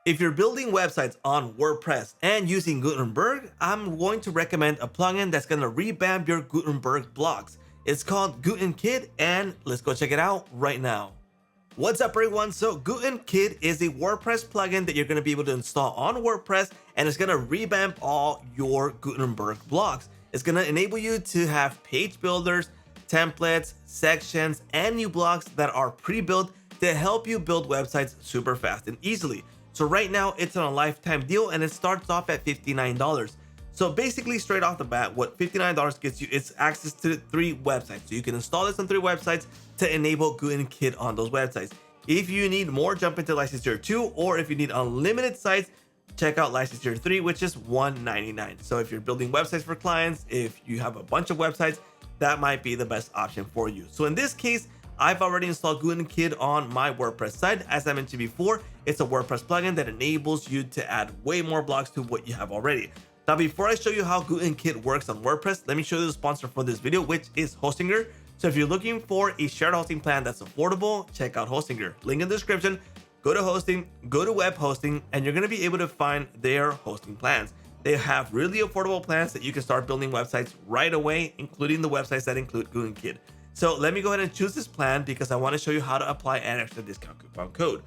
If you're building websites on WordPress and using Gutenberg, I'm going to recommend a plugin that's going to revamp your Gutenberg blocks. It's called GutenKit, and let's go check it out right now. What's up everyone? So GutenKit is a WordPress plugin that you're going to be able to install on WordPress, and it's going to revamp all your Gutenberg blocks. It's going to enable you to have page builders, templates, sections, and new blocks that are pre-built to help you build websites super fast and easily. So right now it's on a lifetime deal and it starts off at $59. So basically straight off the bat, what $59 gets you is access to 3 websites. So you can install this on 3 websites to enable GutenKit on those websites. If you need more, jump into license tier 2, or if you need unlimited sites, check out license tier 3, which is $199. So if you're building websites for clients, if you have a bunch of websites, that might be the best option for you. So in this case, I've already installed GutenKit on my WordPress site. As I mentioned before, it's a WordPress plugin that enables you to add way more blocks to what you have already. Now, before I show you how GutenKit works on WordPress, let me show you the sponsor for this video, which is Hostinger. So if you're looking for a shared hosting plan that's affordable, check out Hostinger. Link in the description. Go to hosting, go to web hosting, and you're going to be able to find their hosting plans. They have really affordable plans that you can start building websites right away, including the websites that include GutenKit. So let me go ahead and choose this plan because I want to show you how to apply an extra discount coupon code.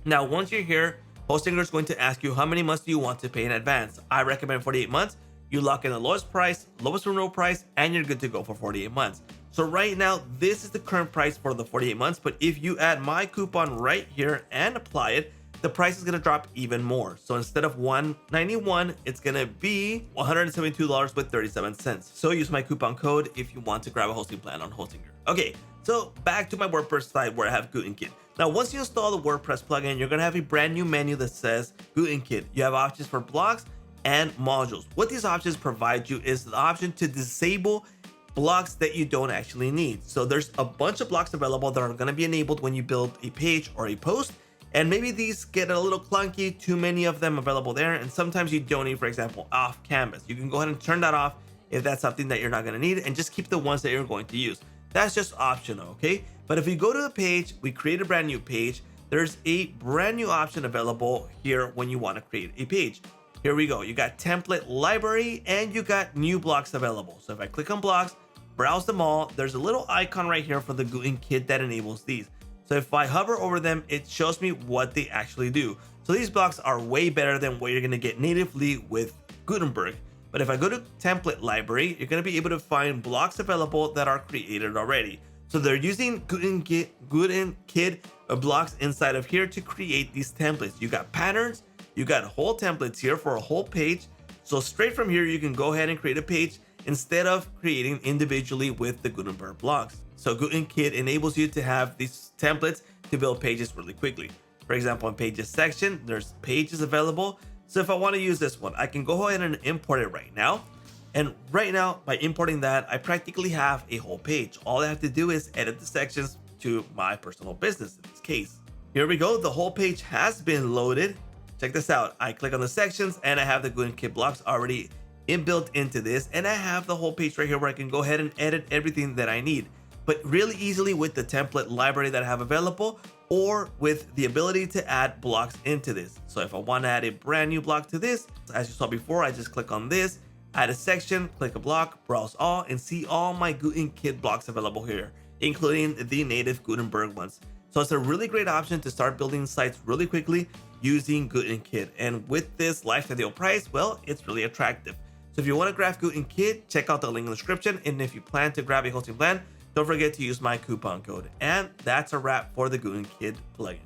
Now, once you're here, Hostinger is going to ask you how many months do you want to pay in advance. I recommend 48 months. You lock in the lowest price, lowest renewal price, and you're good to go for 48 months. So right now, this is the current price for the 48 months, but if you add my coupon right here and apply it, the price is going to drop even more. So instead of $191, it's going to be $172.37. So use my coupon code if you want to grab a hosting plan on Hostinger. Okay, so back to my WordPress site where I have GutenKit. Now, once you install the WordPress plugin, you're going to have a brand new menu that says GutenKit. You have options for blocks and modules. What these options provide you is the option to disable blocks that you don't actually need. So there's a bunch of blocks available that are going to be enabled when you build a page or a post. And maybe these get a little clunky, too many of them available there. And sometimes you don't need, for example, off canvas. You can go ahead and turn that off if that's something that you're not going to need, and just keep the ones that you're going to use. That's just optional, okay? But if we go to the page, we create a brand new page. There's a brand new option available here when you want to create a page. Here we go. You got template library and you got new blocks available. So if I click on blocks, browse them all, there's a little icon right here for the GutenKit that enables these. So if I hover over them, it shows me what they actually do. So these blocks are way better than what you're going to get natively with Gutenberg. But if I go to template library, you're going to be able to find blocks available that are created already. So they're using GutenKit blocks inside of here to create these templates. You got patterns, you got whole templates here for a whole page. So straight from here, you can go ahead and create a page instead of creating individually with the Gutenberg blocks. So GutenKit enables you to have these templates to build pages really quickly. For example, in pages section, there's pages available. So if I want to use this one, I can go ahead and import it right now. And right now, by importing that, I practically have a whole page. All I have to do is edit the sections to my personal business in this case. Here we go. The whole page has been loaded. Check this out. I click on the sections and I have the GutenKit blocks already inbuilt into this. And I have the whole page right here where I can go ahead and edit everything that I need, but really easily with the template library that I have available, or with the ability to add blocks into this. So if I want to add a brand new block to this, as you saw before, I just click on this, add a section, click a block, browse all, and see all my GutenKit blocks available here, including the native Gutenberg ones. So it's a really great option to start building sites really quickly using GutenKit. And with this lifetime deal price, well, it's really attractive. So if you want to grab GutenKit, check out the link in the description. And if you plan to grab a hosting plan, don't forget to use my coupon code. And that's a wrap for the GutenKit plugin.